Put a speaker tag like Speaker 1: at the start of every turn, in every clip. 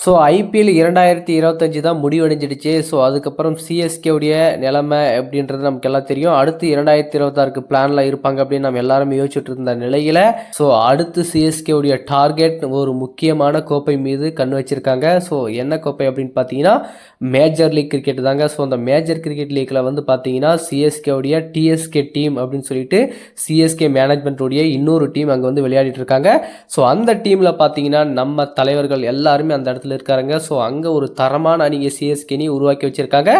Speaker 1: So IPL 2025 தான் முடிவடைஞ்சிடுச்சு. So அதுக்கப்புறம் சிஎஸ்கேவுடைய நிலைமை எப்படின்றது நமக்கு எல்லாம் தெரியும். அடுத்து 2026க்கு பிளானில் இருப்பாங்க அப்படின்னு நம்ம எல்லாருமே யோசிச்சுட்டு இருந்த நிலையில் ஸோ அடுத்து சிஎஸ்கேவுடைய டார்கெட் ஒரு முக்கியமான கோப்பை மீது கண் வச்சிருக்காங்க. ஸோ என்ன கோப்பை அப்படின்னு பார்த்தீங்கன்னா மேஜர் லீக் கிரிக்கெட் தாங்க. ஸோ அந்த மேஜர் கிரிக்கெட் லீக்கில் வந்து பார்த்தீங்கன்னா சிஎஸ்கேவுடைய டிஎஸ்கே டீம் அப்படின்னு சொல்லிட்டு சிஎஸ்கே மேனேஜ்மெண்ட்டுடைய இன்னொரு டீம் அங்கே வந்து விளையாடிட்டு இருக்காங்க. ஸோ அந்த டீமில் பார்த்தீங்கன்னா நம்ம தலைவர்கள் எல்லாருமே அந்த இடத்துல இருக்காருங்க. ஸோ அங்கே ஒரு தரமான அணியை சிஎஸ்கே உருவாக்கி வச்சிருக்காங்க.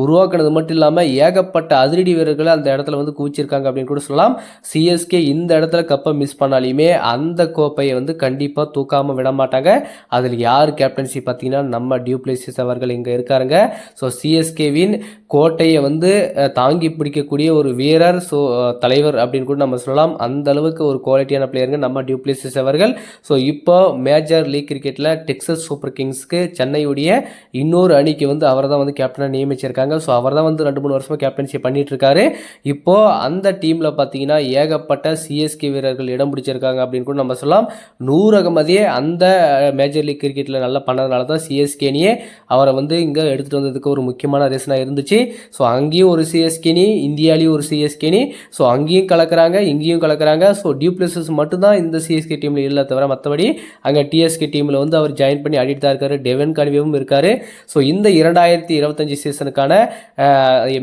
Speaker 1: உருவாக்குனது மட்டும் இல்லாமல் ஏகப்பட்ட அதிரடி வீரர்களை அந்த இடத்துல வந்து குவிச்சிருக்காங்க அப்படின்னு கூட சொல்லலாம். சிஎஸ்கே இந்த இடத்துல கப்பை மிஸ் பண்ணாலுமே அந்த கோப்பையை வந்து கண்டிப்பாக தூக்காமல் விட மாட்டாங்க. அதில் யார் கேப்டன்சி பார்த்தீங்கன்னா நம்ம டியூப்ளேசிஸ் அவர்கள் இங்கே இருக்காருங்க. ஸோ சிஎஸ்கேவின் கோட்டையை வந்து தாங்கி பிடிக்கக்கூடிய ஒரு வீரர், ஸோ தலைவர் அப்படின்னு கூட நம்ம சொல்லலாம். அந்த அளவுக்கு ஒரு குவாலிட்டியான பிளேயருங்க நம்ம டியூப்ளேசிஸ் அவர்கள். ஸோ இப்போ மேஜர் லீக் கிரிக்கெட்டில் டெக்ஸஸ் சூப்பர் கிங்ஸ்க்கு சென்னையுடைய இன்னொரு அணிக்கு வந்து அவர் தான் வந்து கேப்டனாக நியமிச்சிருக்காங்க. ஸோ அவர் தான் வந்து 2-3 வருஷமாக கேப்டன்ஷிப் பண்ணிட்டு இருக்காரு. இப்போ அந்த டீமில் பார்த்தீங்கன்னா ஏகப்பட்ட சிஎஸ்கே வீரர்கள் இடம் பிடிச்சிருக்காங்க அப்படின்னு கூட நம்ம சொல்லலாம். நூர் அகமதே அந்த மேஜர் லீக் கிரிக்கெட்டில் நல்லா பண்ணதுனால தான் சிஎஸ்கேனியே அவரை வந்து இங்கே எடுத்துகிட்டு வந்ததுக்கு ஒரு முக்கியமான ரீசனாக இருந்துச்சு. ஸோ அங்கேயும் ஒரு சிஎஸ்கேனி, இந்தியாலையும் ஒரு சிஎஸ்கேனி, ஸோ அங்கேயும் கலக்கிறாங்க இங்கேயும் கலக்கிறாங்க. ஸோ டியூப்ளேசிஸ் மட்டும்தான் இந்த சிஎஸ்கே டீமில் இல்லை, தவிர மற்றபடி அங்கே டிஎஸ்கே டீமில் வந்து அவர் ஜாயின் பண்ணி ஆடிட்டு தான் இருக்காரு. டெவன் கன்வேவும் இருக்காரு. ஸோ இந்த 2025 சீசனுக்கான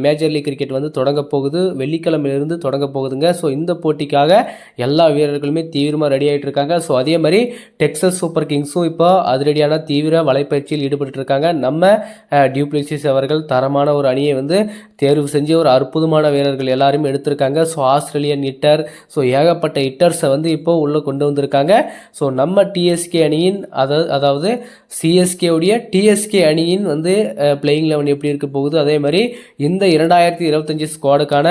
Speaker 1: மேஜர் லீக் கிரிக்கெட் வந்து தொடங்க போகுது. வெள்ளிக்கிழமையிலிருந்து தொடங்க போகுதுங்க. ஸோ இந்த போட்டிக்காக எல்லா வீரர்களுமே தீவிரமாக ரெடி ஆகிட்டு இருக்காங்க. ஸோ அதே மாதிரி டெக்ஸஸ் சூப்பர் கிங்ஸும் இப்போ அதிரடியான தீவிர வலைப்பயிற்சியில் ஈடுபட்டு இருக்காங்க. நம்ம டியூப்ளேசிஸ் அவர்கள் தரமான ஒரு அணியை வந்து தேர்வு செஞ்சு ஒரு அற்புதமான வீரர்கள் எல்லாருமே எடுத்திருக்காங்க. ஸோ ஆஸ்திரேலியன் ஹிட்டர், ஸோ ஏகப்பட்ட ஹிட்டர்ஸை வந்து இப்போ உள்ளே கொண்டு வந்திருக்காங்க. ஸோ நம்ம டிஎஸ்கே அணியின் அதாவது சிஎஸ்கேவுடைய டிஎஸ்கே அணியின் வந்து பிளேயிங் லெவன் எப்படி இருக்க போகுது, அதே மாதிரி இந்த 2025 ஸ்குவாடுக்கான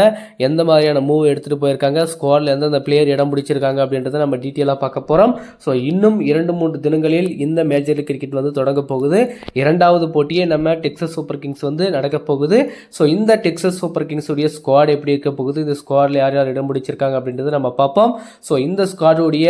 Speaker 1: எந்த மாதிரியான மூவ் எடுத்துகிட்டு போயிருக்காங்க, ஸ்குவாடில் எந்தெந்த பிளேயர் இடம் பிடிச்சிருக்காங்க அப்படின்றத நம்ம டீட்டெயிலாக பார்க்க போகிறோம். ஸோ இன்னும் 2-3 தினங்களில் இந்த மேஜர் லீக் கிரிக்கெட் வந்து தொடங்க போகுது. இரண்டாவது போட்டியே நம்ம டெக்ஸஸ் சூப்பர் கிங்ஸ் வந்து நடக்க போகுது. ஸோ இந்த டெக்ஸஸ் சூப்பர் கிங்ஸ் உடைய ஸ்குவாட் எப்படி இருக்க போகுது, இந்த ஸ்குவாடில் யார் யார் இடம் பிடிச்சிருக்காங்க அப்படின்றத நம்ம பார்ப்போம். ஸோ இந்த ஸ்குவாடுடைய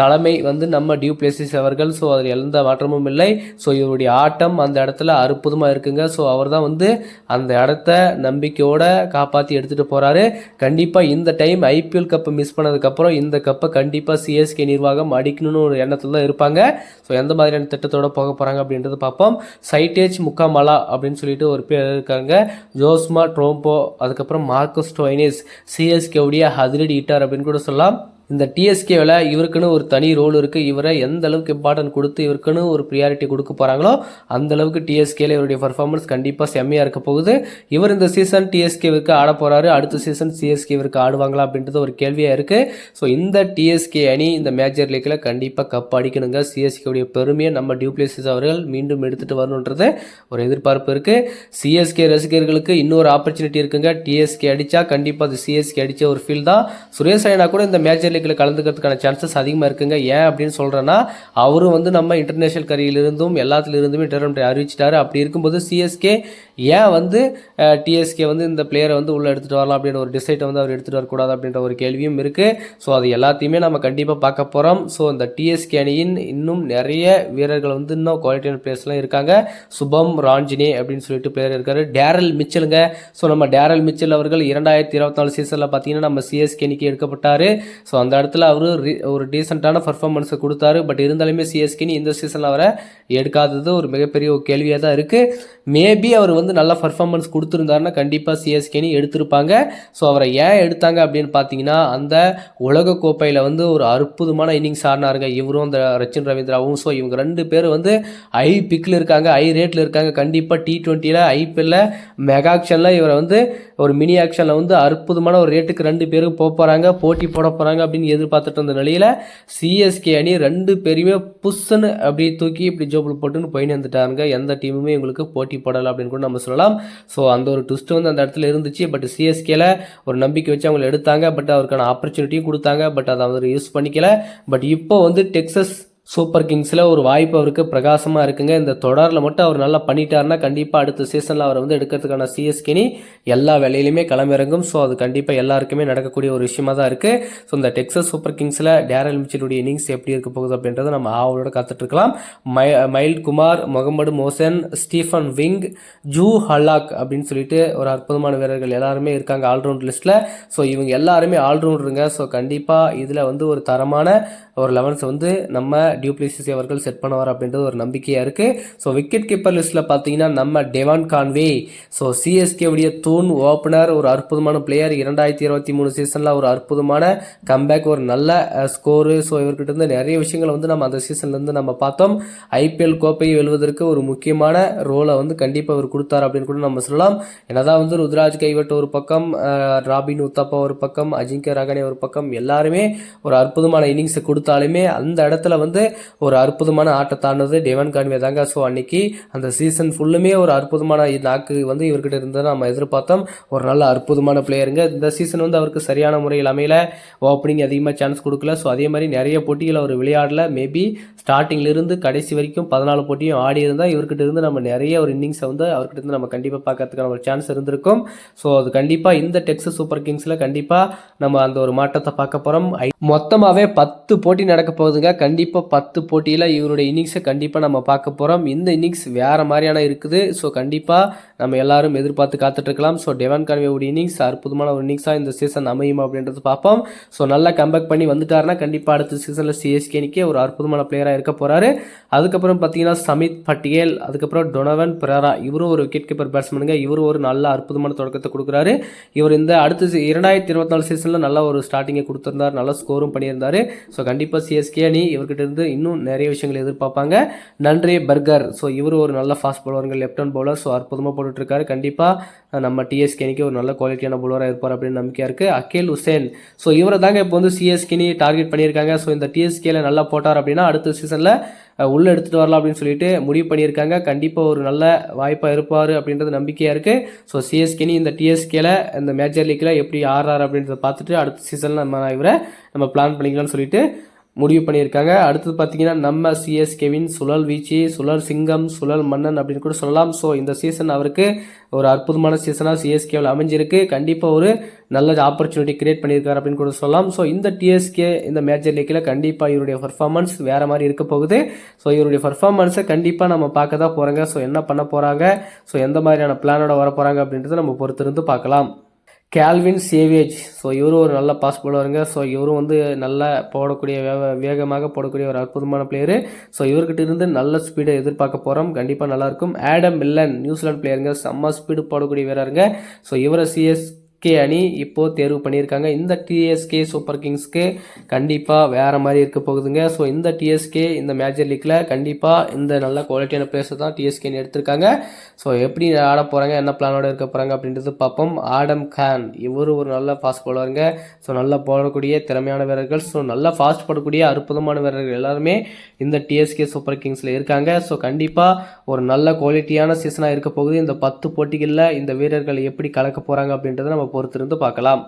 Speaker 1: தலைமை வந்து நம்ம டியூப்ளேசிஸ் அவர்கள். ஸோ அதில் எந்த மாற்றமும் இல்லை. ஸோ இவருடைய ஆட்டம் அந்த இடத்துல அற்புதமாக இருக்குங்க. ஸோ அவர் தான் வந்து அந்த இடத்த நம்பிக்கையோட காப்பாற்றி எடுத்துகிட்டு போகிறாரு. கண்டிப்பாக இந்த டைம் ஐபிஎல் கப்பை மிஸ் பண்ணதுக்கப்புறம் இந்த கப்பை கண்டிப்பாக சிஎஸ்கே நிர்வாகம் அடிக்கணும்னு ஒரு எண்ணத்தில் தான் இருப்பாங்க. ஸோ எந்த மாதிரியான திட்டத்தோடு போக போகிறாங்க அப்படின்றத பார்ப்போம். சைட்டேஜ் முக்காமலா அப்படின்னு சொல்லிட்டு ஒரு பேர் இருக்காங்க. ஜோஸ்மா ட்ரோம்போ, அதுக்கப்புறம் மார்க்கஸ் ஸ்டோயினிஸ், சிஎஸ்கேவுடைய அதிரடி ஹிட்டர் அப்படின்னு கூட சொல்லலாம். இந்த டிஎஸ்கேவில் இவருக்குன்னு ஒரு தனி ரோல் இருக்குது. இவரை எந்த அளவுக்கு இம்பார்ட்டன்ட் கொடுத்து இவருக்குன்னு ஒரு ப்ரியாரிட்டி கொடுக்க போகிறாங்களோ அந்த அளவுக்கு டிஎஸ்கேல இவருடைய பர்ஃபார்மன்ஸ் கண்டிப்பாக செம்மையாக இருக்க போகுது. இவர் இந்த சீசன் டிஎஸ்கேவுக்கு ஆட போகிறாரு. அடுத்த சீசன் சிஎஸ்கேவிற்கு ஆடுவாங்களா அப்படின்றது ஒரு கேள்வியாக இருக்குது. ஸோ இந்த டிஎஸ்கே அணி இந்த மேஜர் லீக்கில் கண்டிப்பாக கப் அடிக்கணுங்க. சிஎஸ்கேவுடைய பெருமையை நம்ம டியூப்ளேசிஸ் அவர்கள் மீண்டும் எடுத்துகிட்டு வரணுன்றது ஒரு எதிர்பார்ப்பு இருக்குது. சிஎஸ்கே ரசிகர்களுக்கு இன்னொரு ஆப்பர்ச்சுனிட்டி இருக்குங்க. டிஎஸ்கே அடித்தா கண்டிப்பாக அது சிஎஸ்கே அடித்த ஒரு ஃபீல் தான். சுரேஷ் ரெய்னா கூட இந்த மேஜர் லீக்ல கலந்துக்கிறதுக்கான சான்சஸ் அதிகமாக இருக்குங்க. ஏன் அப்படின்னு சொல்கிறேன்னா அவரும் வந்து நம்ம இன்டர்நேஷனல் கரியிலிருந்தும் எல்லாத்துலேருந்துமே ரிட்டையர்மெண்ட் அறிவிச்சிட்டாரு. அப்படி இருக்கும்போது சிஎஸ்கே ஏன் வந்து டிஎஸ்கே வந்து இந்த பிளேயரை வந்து உள்ளே எடுத்துகிட்டு வரலாம் அப்படின்ற ஒரு டிசைட்டை வந்து அவர் எடுத்துகிட்டு வரக்கூடாது அப்படின்ற ஒரு கேள்வியும் இருக்குது. ஸோ அது எல்லாத்தையுமே நம்ம கண்டிப்பாக பார்க்க போகிறோம். ஸோ இந்த டிஎஸ்கே அணியின் இன்னும் நிறைய வீரர்கள் வந்து இன்னும் குவாலிட்டியான பிளேயர்ஸ்லாம் இருக்காங்க. சுபம் ராஞ்சினே அப்படின்னு சொல்லிட்டு பிளேயர் இருக்காரு. டேரல் மிச்சலுங்க. ஸோ நம்ம டேரல் மிச்சல் அவர்கள் 2024 சீசனில் பார்த்தீங்கன்னா நம்ம சிஎஸ்கே அணிக்கு எடுக்கப்பட்டார். ஸோ அந்த இடத்துல அவர் ஒரு டீசெண்டான பர்ஃபார்மன்ஸை கொடுத்தாரு. பட் இருந்தாலுமே சிஎஸ்கேனி இந்த சீசனில் அவரை எடுக்காதது ஒரு மிகப்பெரிய ஒரு கேள்வியாக தான் இருக்குது. மேபி அவர் வந்து நல்ல பர்ஃபார்மன்ஸ் கொடுத்துருந்தாருன்னா கண்டிப்பாக சிஎஸ்கேனி எடுத்திருப்பாங்க. ஸோ அவரை ஏன் எடுத்தாங்க அப்படின்னு பார்த்தீங்கன்னா அந்த உலக கோப்பையில் வந்து ஒரு அற்புதமான இன்னிங்ஸ் ஆடினாருங்க இவரும் அந்த ரச்சின் ரவீந்திராவும். ஸோ இவங்க 2 பேர் வந்து ஐ பிக்கில் இருக்காங்க, ஐ ரேட்டில் இருக்காங்க. கண்டிப்பாக T20ல் ஐபிஎல்ல மெகா ஆக்ஷனில் இவரை வந்து ஒரு மினி ஆக்ஷனில் வந்து அற்புதமான ஒரு ரேட்டுக்கு 2 பேரும் போகிறாங்க, போட்டி போட போகிறாங்க அப்படின்னு எதிர்பார்த்துட்டு இருந்த நிலையில் சிஎஸ்கே அணி 2 பேருமே புஷ்ஷுன்னு அப்படி தூக்கி இப்படி ஜோபில் போட்டுன்னு போயின்னு வந்துட்டாங்க. எந்த டீமுமே இவங்களுக்கு போட்டி போடலை அப்படின்னு கூட நம்ம சொல்லலாம். ஸோ அந்த ஒரு ட்விஸ்ட் வந்து அந்த இடத்துல இருந்துச்சு. பட் சிஎஸ்கேல ஒரு நம்பிக்கை வச்சு அவங்களை எடுத்தாங்க. பட் அவருக்கான ஆப்பர்ச்சுனிட்டியும் கொடுத்தாங்க. பட் அதை அவர் யூஸ் பண்ணிக்கல. பட் இப்போ வந்து டெக்ஸஸ் சூப்பர் கிங்ஸில் ஒரு வாய்ப்பு அவருக்கு பிரகாசமாக இருக்குங்க. இந்த தொடரில் மட்டும் அவர் நல்லா பண்ணிட்டாருன்னா கண்டிப்பாக அடுத்த சீசனில் அவரை வந்து எடுக்கிறதுக்கான சிஎஸ்கேனி எல்லா வேலையிலுமே களமிறங்கும். ஸோ அது கண்டிப்பாக எல்லாருக்குமே நடக்கக்கூடிய ஒரு விஷயமா தான் இருக்குது. ஸோ இந்த டெக்ஸஸ் சூப்பர் கிங்ஸில் டேரல் மிச்சலுடைய இன்னிங்ஸ் எப்படி இருக்க போகுது அப்படின்றத நம்ம ஆவலோட காத்துட்ருக்கலாம். மைல் குமார், முகமது மோசன், ஸ்டீஃபன் விங், ஜூ ஹல்லாக் அப்படின்னு சொல்லிட்டு ஒரு அற்புதமான வீரர்கள் எல்லாருமே இருக்காங்க ஆல்ரவுண்ட் லிஸ்ட்டில். ஸோ இவங்க எல்லாருமே ஆல்ரவுண்டருங்க. ஸோ கண்டிப்பாக இதில் வந்து ஒரு தரமான ஒரு 11ஸ் வந்து நம்ம டியூப்ளிசிஸ் அவர்கள் செட் பண்ணுவார் அப்படின்றது ஒரு நம்பிக்கையாக இருக்குது. ஸோ விக்கெட் கீப்பர் லிஸ்ட்டில் பார்த்தீங்கன்னா நம்ம டெவான் கான்வே, ஸோ சிஎஸ்கேவுடைய தூண் ஓப்பனர், ஒரு அற்புதமான பிளேயர். 2023 சீசனில் ஒரு அற்புதமான கம்பேக், ஒரு நல்ல ஸ்கோரு. ஸோ இவர்கிட்ட இருந்து நிறைய விஷயங்களை வந்து நம்ம அந்த சீசன்லேருந்து நம்ம பார்த்தோம். ஐபிஎல் கோப்பையை வெல்வதற்கு ஒரு முக்கியமான ரோலை வந்து கண்டிப்பாக அவர் கொடுத்தார் அப்படின்னு கூட நம்ம சொல்லலாம். என்னதான் வந்து ருத்ராஜ் கைவட் ஒரு பக்கம், ராபின் உத்தாப்பா ஒரு பக்கம், அஜிங்கிய ரகானே ஒரு பக்கம், எல்லாருமே ஒரு அற்புதமான இன்னிங்ஸை கொடுத்தாலுமே அந்த இடத்துல வந்து ஒரு அற்புதமான ஆட்டத்தானது டெவான் கான்வே தாங்க. ஸோ அன்னைக்கு அந்த சீசன் ஃபுல்லுமே ஒரு அற்புதமான நாக்கு வந்து இவர்கிட்ட இருந்ததை நம்ம எதிர்பார்த்தோம். ஒரு நல்ல அற்புதமான பிளேயருங்க. இந்த சீசன் வந்து அவருக்கு சரியான முறையில் அமையல, ஓப்பனிங் அதிகமாக சான்ஸ் கொடுக்கல. ஸோ அதே மாதிரி நிறைய போட்டிகள் அவர் விளையாடல. மேபி ஸ்டார்டிங்லேருந்து கடைசி வரைக்கும் 14 போட்டியும் ஆடி இருந்தால் இவர்கிட்ட இருந்து நம்ம நிறைய ஒரு இன்னிங்ஸை வந்து அவர்கிட்ட இருந்து நம்ம கண்டிப்பாக பார்க்கறதுக்கான ஒரு சான்ஸ் இருந்திருக்கும். ஸோ அது கண்டிப்பாக இந்த டெக்ஸஸ் சூப்பர் கிங்ஸில் கண்டிப்பாக நம்ம அந்த ஒரு மாற்றத்தை பார்க்க போகிறோம். மொத்தமாகவே 10 போட்டி நடக்க போகுதுங்க. கண்டிப்பாக 10 போட்டியில் இவருடைய இன்னிங்ஸை கண்டிப்பாக நம்ம பார்க்க போகிறோம். இந்த இன்னிங்ஸ் வேறு மாதிரியான இருக்குது. ஸோ கண்டிப்பாக நம்ம எல்லாரும் எதிர்பார்த்து காத்துட்ருக்கலாம். ஸோ டெவான் கான்வேவுடைய இன்னிங்ஸ் அற்புதமான ஒரு இன்னிங்ஸாக இந்த சீசன் அமையும் அப்படின்றது பார்ப்போம். ஸோ நல்லா கம்பேக் பண்ணி வந்துட்டாருன்னா கண்டிப்பாக அடுத்த சீசனில் சிஎஸ்கேனிக்கே ஒரு அற்புதமான பிளேயராக இருக்க போகிறாரு. அதுக்கப்புறம் பார்த்தீங்கன்னா சமித் பட்டியல், அதுக்கப்புறம் டொனவன் பெரேரா, இவரும் ஒரு விக்கெட் கீப்பர் பேட்ஸ்மேனுங்க. இவரும் ஒரு நல்ல அற்புதமான தொடக்கத்தை கொடுக்குறாரு. இவர் இந்த அடுத்த 2024 சீசனில் நல்ல ஒரு ஸ்டார்டிங்கை கொடுத்துருந்தார், நல்ல ஸ்கோரும் பண்ணியிருந்தார். ஸோ கண்டிப்பாக சிஎஸ்கே அணி இவர்கிட்ட இருந்து இன்னும் நிறைய விஷயங்கள் எதிர்பார்ப்பாங்க. நன்றி பர்கர், ஸோ இவர் ஒரு நல்ல ஃபாஸ்ட் பவுலருங்க, லெஃப்ட் ஹேண்ட் பவுலர். ஸோ அற்புதமாக போட்டுட்ருக்காரு. கண்டிப்பாக நம்ம டிஎஸ்கே அணிக்கு ஒரு நல்ல குவாலிட்டியான பவுலராக இருப்பார் அப்படின்னு நம்பிக்கையாக இருக்குது. அகேல் ஹுசேன், ஸோ இவரை தாங்க இப்போ வந்து சிஎஸ்கே அணி டார்கெட் பண்ணியிருக்காங்க. ஸோ இந்த டிஎஸ்கேல நல்லா போட்டார் அப்படின்னா அடுத்த சீசனில் உள்ளே எடுத்துகிட்டு வரலாம் அப்படின்னு சொல்லிட்டு முடிவு பண்ணியிருக்காங்க. கண்டிப்பாக ஒரு நல்ல வாய்ப்பாக இருப்பார் அப்படின்றது நம்பிக்கையாக இருக்குது. ஸோ சிஎஸ்கேனி இந்த டிஎஸ்கேல இந்த மேஜர் லீக்கில் எப்படி ஆடுறாரு அப்படின்றத பார்த்துட்டு அடுத்த சீசனில் நம்ம பிளான் பண்ணிக்கலாம்னு சொல்லிட்டு முடிவு பண்ணியிருக்காங்க. அடுத்தது பார்த்தீங்கன்னா நம்ம சிஎஸ்கேவின் சுழல் வீச்சு, சுழல் சிங்கம், சுழல் மன்னன் அப்படின்னு கூட சொல்லலாம். ஸோ இந்த சீசன் அவருக்கு ஒரு அற்புதமான சீசனாக சிஎஸ்கேவில் அமைஞ்சிருக்கு. கண்டிப்பாக ஒரு நல்ல ஆப்பர்ச்சுனிட்டி கிரியேட் பண்ணியிருக்காரு அப்படின்னு கூட சொல்லலாம். ஸோ இந்த டிஎஸ்கே இந்த மேஜர் லீக்கில் கண்டிப்பாக இவருடைய பர்ஃபார்மன்ஸ் வேறு மாதிரி இருக்க போகுது. ஸோ இவருடைய பர்ஃபார்மன்ஸை கண்டிப்பாக நம்ம பார்க்க தான் போகிறாங்க. ஸோ என்ன பண்ண போகிறாங்க, ஸோ எந்த மாதிரியான பிளானோட வர போகிறாங்க அப்படின்றத நம்ம பொறுத்திருந்து பார்க்கலாம். கேல்வின் சேவேஜ், ஸோ இவரும் ஒரு நல்ல பாஸ் போடுவாருங்க. ஸோ இவரும் வந்து நல்லா போடக்கூடிய வேகமாக போடக்கூடிய ஒரு அற்புதமான பிளேயரு. ஸோ இவர்கிட்ட இருந்து நல்ல ஸ்பீடை எதிர்பார்க்க போகிறோம். கண்டிப்பாக நல்லாயிருக்கும். ஆடம் மில்லன், நியூசிலாந்து பிளேயருங்க, செம்ம ஸ்பீடு போடக்கூடிய வீரருங்க. ஸோ இவரை சிஎஸ்கே அணி இப்போது தேர்வு பண்ணியிருக்காங்க. இந்த டிஎஸ்கே சூப்பர் கிங்ஸ்க்கு கண்டிப்பாக வேறு மாதிரி இருக்க போகுதுங்க. ஸோ இந்த டிஎஸ்கே இந்த மேஜர் லீக்கில் கண்டிப்பாக இந்த நல்ல குவாலிட்டியான பிளேயர்ஸை தான் டிஎஸ்கே அணி எடுத்திருக்காங்க. ஸோ எப்படி ஆட போகிறாங்க, என்ன பிளானோட இருக்க போகிறாங்க அப்படின்றது பார்ப்போம். ஆடம் கான், இவர் ஒரு நல்ல ஃபாஸ்ட் போடுவாருங்க. ஸோ நல்லா போடக்கூடிய திறமையான வீரர்கள், ஸோ நல்லா ஃபாஸ்ட் போடக்கூடிய அற்புதமான வீரர்கள் எல்லாருமே இந்த டிஎஸ்கே சூப்பர் கிங்ஸில் இருக்காங்க. ஸோ கண்டிப்பாக ஒரு நல்ல குவாலிட்டியான சீசனாக இருக்க போகுது. இந்த 10 போட்டிகளில் இந்த வீரர்கள் எப்படி கலக்க போகிறாங்க அப்படின்றத நம்ம பொறுத்திருந்து பார்க்கலாம்.